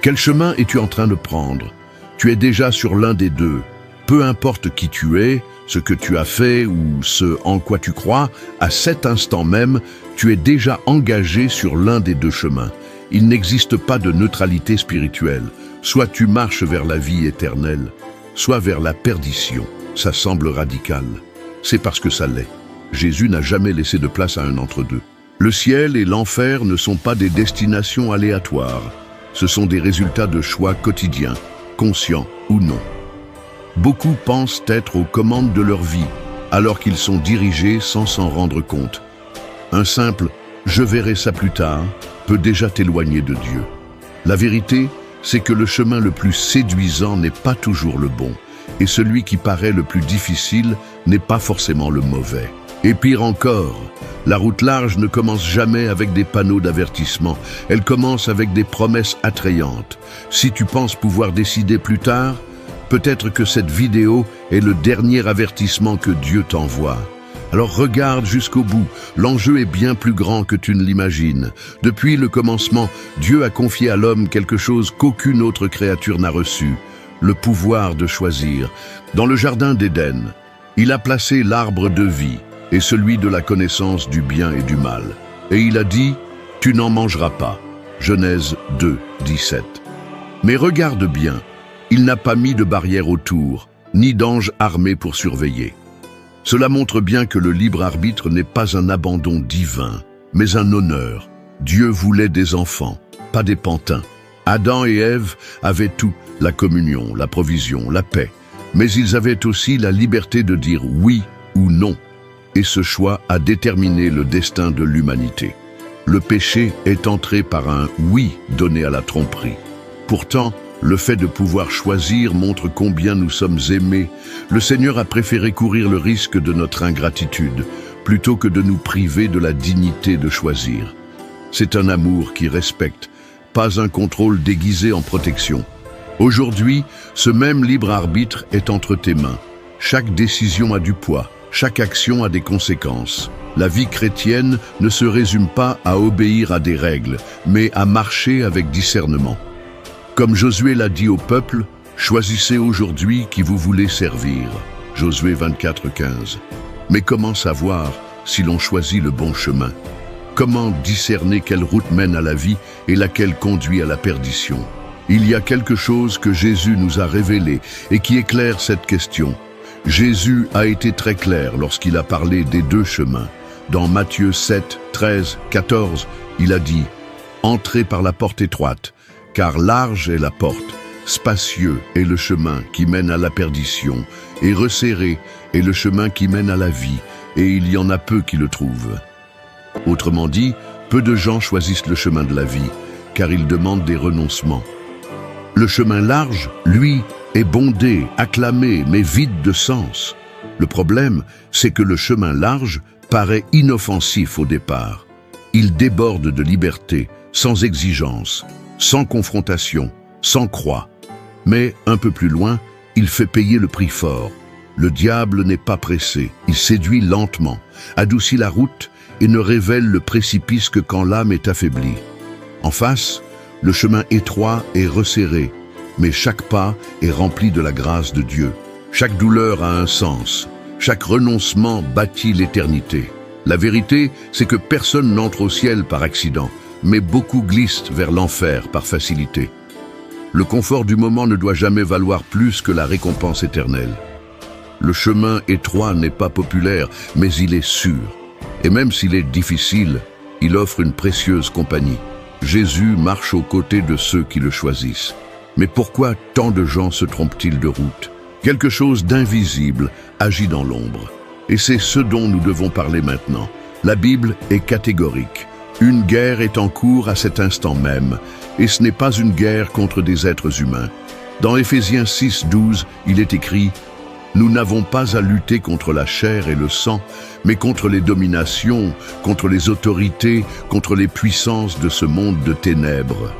Quel chemin es-tu en train de prendre? Tu es déjà sur l'un des deux. Peu importe qui tu es, ce que tu as fait ou ce en quoi tu crois, à cet instant même, tu es déjà engagé sur l'un des deux chemins. Il n'existe pas de neutralité spirituelle. Soit tu marches vers la vie éternelle, soit vers la perdition. Ça semble radical. C'est parce que ça l'est. Jésus n'a jamais laissé de place à un entre-deux. Le ciel et l'enfer ne sont pas des destinations aléatoires. Ce sont des résultats de choix quotidiens, conscients ou non. Beaucoup pensent être aux commandes de leur vie, alors qu'ils sont dirigés sans s'en rendre compte. Un simple « je verrai ça plus tard » peut déjà t'éloigner de Dieu. La vérité, c'est que le chemin le plus séduisant n'est pas toujours le bon, et celui qui paraît le plus difficile n'est pas forcément le mauvais. Et pire encore, la route large ne commence jamais avec des panneaux d'avertissement, elle commence avec des promesses attrayantes. Si tu penses pouvoir décider plus tard, peut-être que cette vidéo est le dernier avertissement que Dieu t'envoie. Alors regarde jusqu'au bout, l'enjeu est bien plus grand que tu ne l'imagines. Depuis le commencement, Dieu a confié à l'homme quelque chose qu'aucune autre créature n'a reçu, le pouvoir de choisir. Dans le jardin d'Éden, il a placé l'arbre de vie et celui de la connaissance du bien et du mal. Et il a dit, « Tu n'en mangeras pas » Genèse 2, 17. Mais regarde bien, il n'a pas mis de barrière autour, ni d'ange armé pour surveiller. Cela montre bien que le libre arbitre n'est pas un abandon divin, mais un honneur. Dieu voulait des enfants, pas des pantins. Adam et Ève avaient tout, la communion, la provision, la paix. Mais ils avaient aussi la liberté de dire oui ou non. Et ce choix a déterminé le destin de l'humanité. Le péché est entré par un oui donné à la tromperie. Pourtant, le fait de pouvoir choisir montre combien nous sommes aimés. Le Seigneur a préféré courir le risque de notre ingratitude, plutôt que de nous priver de la dignité de choisir. C'est un amour qui respecte, pas un contrôle déguisé en protection. Aujourd'hui, ce même libre arbitre est entre tes mains. Chaque décision a du poids, chaque action a des conséquences. La vie chrétienne ne se résume pas à obéir à des règles, mais à marcher avec discernement. Comme Josué l'a dit au peuple, « Choisissez aujourd'hui qui vous voulez servir » Josué 24, 15. Mais comment savoir si l'on choisit le bon chemin? Comment discerner quelle route mène à la vie et laquelle conduit à la perdition? Il y a quelque chose que Jésus nous a révélé et qui éclaire cette question. Jésus a été très clair lorsqu'il a parlé des deux chemins. Dans Matthieu 7, 13, 14, il a dit « Entrez par la porte étroite, car large est la porte, spacieux est le chemin qui mène à la perdition, et resserré est le chemin qui mène à la vie, et il y en a peu qui le trouvent. » Autrement dit, peu de gens choisissent le chemin de la vie, car ils demandent des renoncements. Le chemin large, lui, est bondé, acclamé, mais vide de sens. Le problème, c'est que le chemin large paraît inoffensif au départ. Il déborde de liberté, sans exigence, sans confrontation, sans croix. Mais, un peu plus loin, il fait payer le prix fort. Le diable n'est pas pressé, il séduit lentement, adoucit la route et ne révèle le précipice que quand l'âme est affaiblie. En face, le chemin étroit est resserré, mais chaque pas est rempli de la grâce de Dieu. Chaque douleur a un sens, chaque renoncement bâtit l'éternité. La vérité, c'est que personne n'entre au ciel par accident, mais beaucoup glissent vers l'enfer par facilité. Le confort du moment ne doit jamais valoir plus que la récompense éternelle. Le chemin étroit n'est pas populaire, mais il est sûr. Et même s'il est difficile, il offre une précieuse compagnie. Jésus marche aux côtés de ceux qui le choisissent. Mais pourquoi tant de gens se trompent-ils de route? Quelque chose d'invisible agit dans l'ombre. Et c'est ce dont nous devons parler maintenant. La Bible est catégorique. Une guerre est en cours à cet instant même, et ce n'est pas une guerre contre des êtres humains. Dans Éphésiens 6, 12, il est écrit « Nous n'avons pas à lutter contre la chair et le sang, mais contre les dominations, contre les autorités, contre les puissances de ce monde de ténèbres. »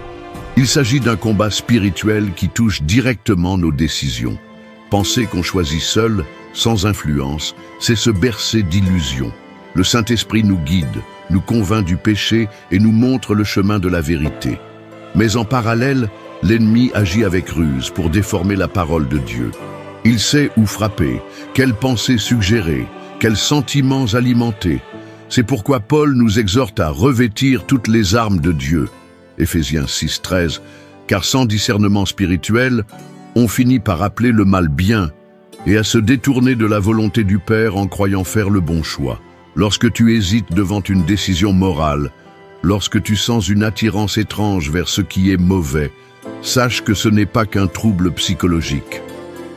Il s'agit d'un combat spirituel qui touche directement nos décisions. Penser qu'on choisit seul, sans influence, c'est se bercer d'illusions. Le Saint-Esprit nous guide, nous convainc du péché et nous montre le chemin de la vérité. Mais en parallèle, L'ennemi agit avec ruse pour déformer la parole de Dieu. Il sait où frapper, quelles pensées suggérer, quels sentiments alimenter. C'est pourquoi Paul nous exhorte à revêtir toutes les armes de Dieu. Éphésiens 6,13. Car sans discernement spirituel, on finit par appeler le mal bien et à se détourner de la volonté du Père en croyant faire le bon choix. Lorsque tu hésites devant une décision morale, lorsque tu sens une attirance étrange vers ce qui est mauvais, sache que ce n'est pas qu'un trouble psychologique.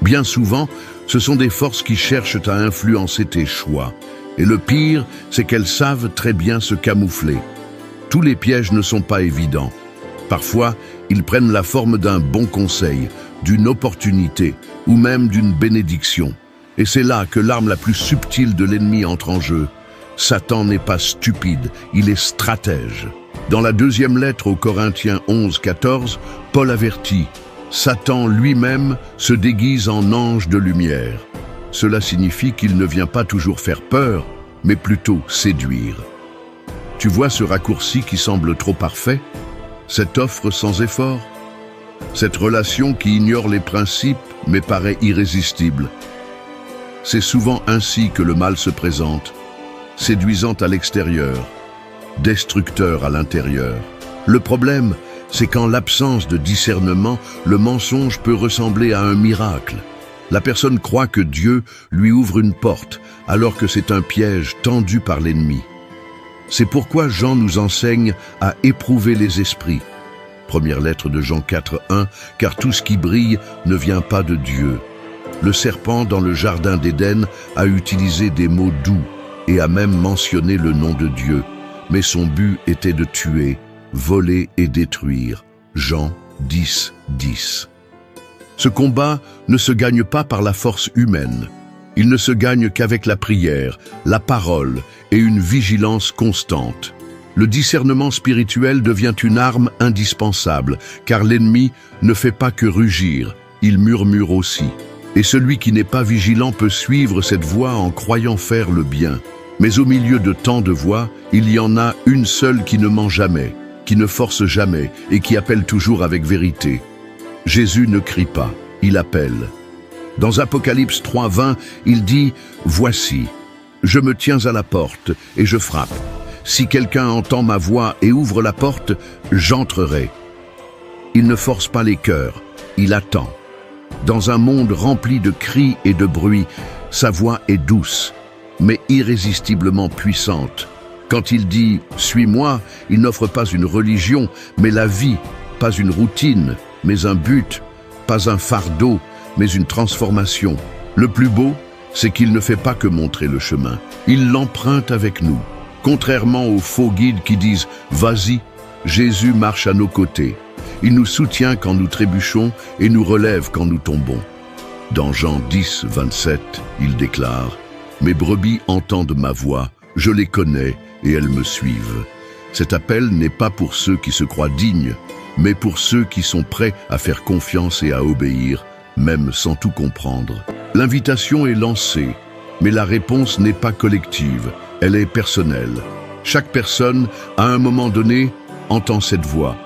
Bien souvent, ce sont des forces qui cherchent à influencer tes choix. Et le pire, c'est qu'elles savent très bien se camoufler. Tous les pièges ne sont pas évidents. Parfois, ils prennent la forme d'un bon conseil, d'une opportunité ou même d'une bénédiction. Et c'est là que l'arme la plus subtile de l'ennemi entre en jeu. Satan n'est pas stupide, il est stratège. Dans la deuxième lettre aux Corinthiens 11,14, Paul avertit « Satan lui-même se déguise en ange de lumière ». Cela signifie qu'il ne vient pas toujours faire peur, mais plutôt séduire. Tu vois ce raccourci qui semble trop parfait? Cette offre sans effort? Cette relation qui ignore les principes mais paraît irrésistible? C'est souvent ainsi que le mal se présente, séduisant à l'extérieur, destructeur à l'intérieur. Le problème, c'est qu'en l'absence de discernement, le mensonge peut ressembler à un miracle. La personne croit que Dieu lui ouvre une porte, alors que c'est un piège tendu par l'ennemi. C'est pourquoi Jean nous enseigne à éprouver les esprits. Première lettre de Jean 4,1, car tout ce qui brille ne vient pas de Dieu. Le serpent dans le jardin d'Éden a utilisé des mots doux et a même mentionné le nom de Dieu. Mais son but était de tuer, voler et détruire. Jean 10,10. Ce combat ne se gagne pas par la force humaine. Il ne se gagne qu'avec la prière, la parole et une vigilance constante. Le discernement spirituel devient une arme indispensable, car l'ennemi ne fait pas que rugir, il murmure aussi. Et celui qui n'est pas vigilant peut suivre cette voie en croyant faire le bien. Mais au milieu de tant de voix, il y en a une seule qui ne ment jamais, qui ne force jamais et qui appelle toujours avec vérité. Jésus ne crie pas, il appelle. Dans Apocalypse 3,20, il dit « Voici, je me tiens à la porte et je frappe. Si quelqu'un entend ma voix et ouvre la porte, j'entrerai. » Il ne force pas les cœurs, il attend. Dans un monde rempli de cris et de bruit, sa voix est douce, mais irrésistiblement puissante. Quand il dit « Suis-moi », il n'offre pas une religion, mais la vie, pas une routine, mais un but, pas un fardeau, mais une transformation. Le plus beau, c'est qu'il ne fait pas que montrer le chemin. Il l'emprunte avec nous. Contrairement aux faux guides qui disent « Vas-y », Jésus marche à nos côtés. Il nous soutient quand nous trébuchons et nous relève quand nous tombons. Dans Jean 10,27, il déclare « Mes brebis entendent ma voix, je les connais et elles me suivent. » Cet appel n'est pas pour ceux qui se croient dignes, mais pour ceux qui sont prêts à faire confiance et à obéir, même sans tout comprendre. L'invitation est lancée, mais la réponse n'est pas collective, elle est personnelle. Chaque personne, à un moment donné, entend cette voix.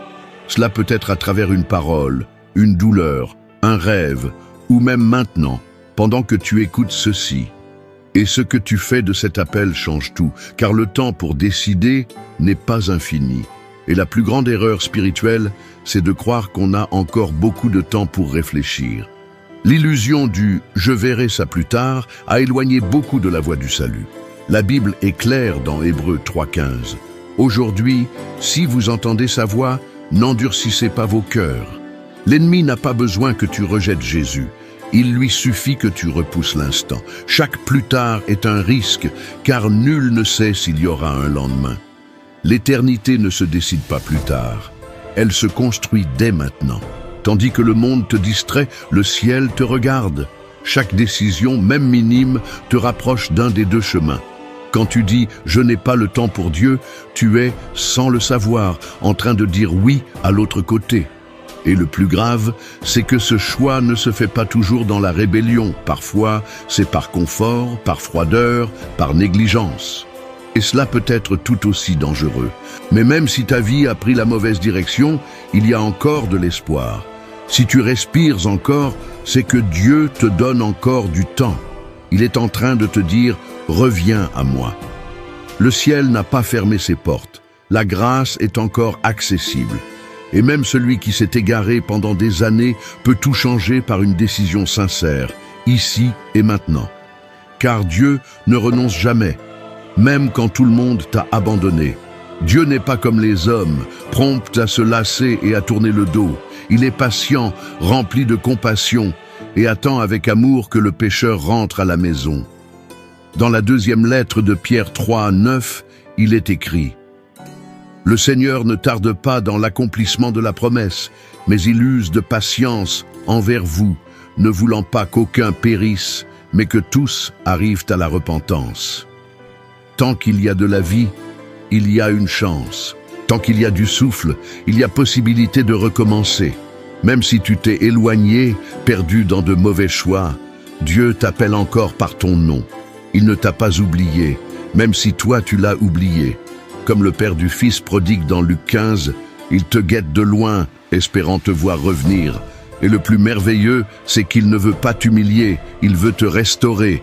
Cela peut être à travers une parole, une douleur, un rêve, ou même maintenant, pendant que tu écoutes ceci. Et ce que tu fais de cet appel change tout, car le temps pour décider n'est pas infini. Et la plus grande erreur spirituelle, c'est de croire qu'on a encore beaucoup de temps pour réfléchir. L'illusion du « je verrai ça plus tard » a éloigné beaucoup de la voie du salut. La Bible est claire dans Hébreux 3,15. Aujourd'hui, si vous entendez sa voix, n'endurcissez pas vos cœurs. L'ennemi n'a pas besoin que tu rejettes Jésus. Il lui suffit que tu repousses l'instant. Chaque plus tard est un risque, car nul ne sait s'il y aura un lendemain. L'éternité ne se décide pas plus tard. Elle se construit dès maintenant. Tandis que le monde te distrait, le ciel te regarde. Chaque décision, même minime, te rapproche d'un des deux chemins. Quand tu dis « je n'ai pas le temps pour Dieu », tu es, sans le savoir, en train de dire oui à l'autre côté. Et le plus grave, c'est que ce choix ne se fait pas toujours dans la rébellion. Parfois, c'est par confort, par froideur, par négligence. Et cela peut être tout aussi dangereux. Mais même si ta vie a pris la mauvaise direction, il y a encore de l'espoir. Si tu respires encore, c'est que Dieu te donne encore du temps. Il est en train de te dire « Reviens à moi ». Le ciel n'a pas fermé ses portes. La grâce est encore accessible. Et même celui qui s'est égaré pendant des années peut tout changer par une décision sincère, ici et maintenant. Car Dieu ne renonce jamais, même quand tout le monde t'a abandonné. Dieu n'est pas comme les hommes, prompt à se lasser et à tourner le dos. Il est patient, rempli de compassion, et attend avec amour que le pécheur rentre à la maison. Dans la deuxième lettre de Pierre 3, 9, il est écrit « Le Seigneur ne tarde pas dans l'accomplissement de la promesse, mais il use de patience envers vous, ne voulant pas qu'aucun périsse, mais que tous arrivent à la repentance. » Tant qu'il y a de la vie, il y a une chance. Tant qu'il y a du souffle, il y a possibilité de recommencer. Même si tu t'es éloigné, perdu dans de mauvais choix, Dieu t'appelle encore par ton nom. Il ne t'a pas oublié, même si toi tu l'as oublié. Comme le père du fils prodigue dans Luc 15, il te guette de loin, espérant te voir revenir. Et le plus merveilleux, c'est qu'il ne veut pas t'humilier, il veut te restaurer.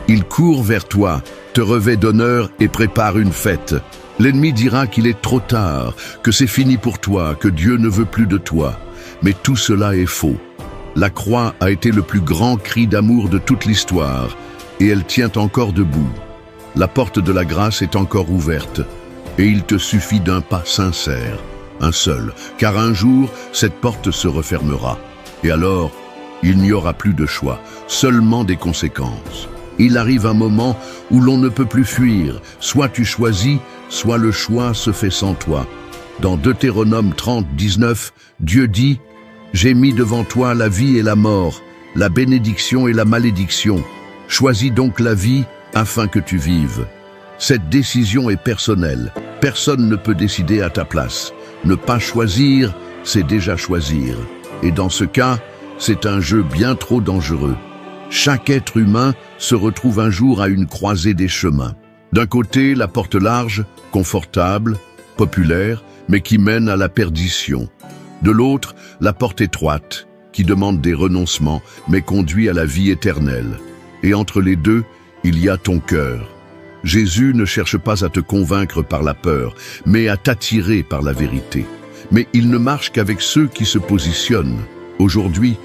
Il court vers toi, te revêt d'honneur et prépare une fête. L'ennemi dira qu'il est trop tard, que c'est fini pour toi, que Dieu ne veut plus de toi. Mais tout cela est faux. La croix a été le plus grand cri d'amour de toute l'histoire, et elle tient encore debout. La porte de la grâce est encore ouverte, et il te suffit d'un pas sincère, un seul, car un jour, cette porte se refermera. Et alors, il n'y aura plus de choix, seulement des conséquences. Il arrive un moment où l'on ne peut plus fuir, soit tu choisis, soit le choix se fait sans toi. Dans Deutéronome 30, 19, Dieu dit « J'ai mis devant toi la vie et la mort, la bénédiction et la malédiction. Choisis donc la vie afin que tu vives. » Cette décision est personnelle. Personne ne peut décider à ta place. Ne pas choisir, c'est déjà choisir. Et dans ce cas, c'est un jeu bien trop dangereux. Chaque être humain se retrouve un jour à une croisée des chemins. D'un côté, la porte large, confortable, populaire, mais qui mène à la perdition. De l'autre, la porte étroite, qui demande des renoncements, mais conduit à la vie éternelle. Et entre les deux, il y a ton cœur. Jésus ne cherche pas à te convaincre par la peur, mais à t'attirer par la vérité. Mais il ne marche qu'avec ceux qui se positionnent. Aujourd'hui,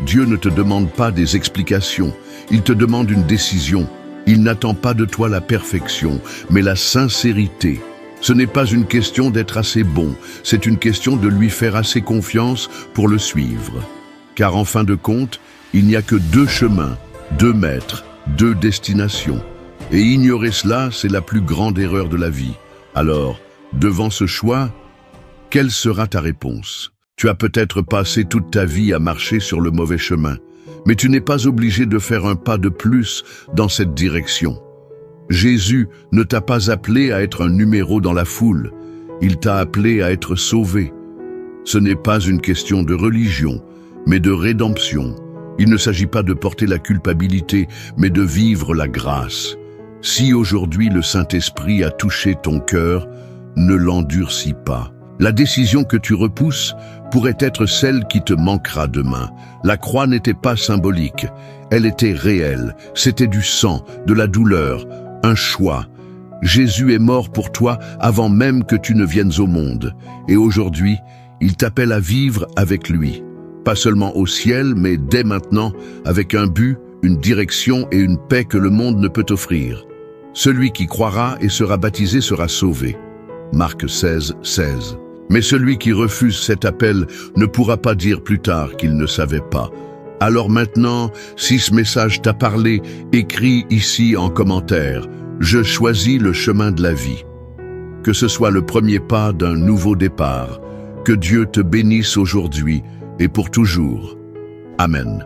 Dieu ne te demande pas des explications, il te demande une décision. Il n'attend pas de toi la perfection, mais la sincérité. Ce n'est pas une question d'être assez bon, c'est une question de lui faire assez confiance pour le suivre. Car en fin de compte, il n'y a que deux chemins, deux maîtres, deux destinations. Et ignorer cela, c'est la plus grande erreur de la vie. Alors, devant ce choix, quelle sera ta réponse ? Tu as peut-être passé toute ta vie à marcher sur le mauvais chemin, mais tu n'es pas obligé de faire un pas de plus dans cette direction. Jésus ne t'a pas appelé à être un numéro dans la foule, il t'a appelé à être sauvé. Ce n'est pas une question de religion, mais de rédemption. Il ne s'agit pas de porter la culpabilité, mais de vivre la grâce. Si aujourd'hui le Saint-Esprit a touché ton cœur, ne l'endurcis pas. La décision que tu repousses pourrait être celle qui te manquera demain. La croix n'était pas symbolique, elle était réelle. C'était du sang, de la douleur, un choix. Jésus est mort pour toi avant même que tu ne viennes au monde. Et aujourd'hui, il t'appelle à vivre avec lui. Pas seulement au ciel, mais dès maintenant, avec un but, une direction et une paix que le monde ne peut offrir. Celui qui croira et sera baptisé sera sauvé. Marc 16, 16. Mais celui qui refuse cet appel ne pourra pas dire plus tard qu'il ne savait pas. Alors maintenant, si ce message t'a parlé, écris ici en commentaire « Je choisis le chemin de la vie ». Que ce soit le premier pas d'un nouveau départ. Que Dieu te bénisse aujourd'hui et pour toujours. Amen.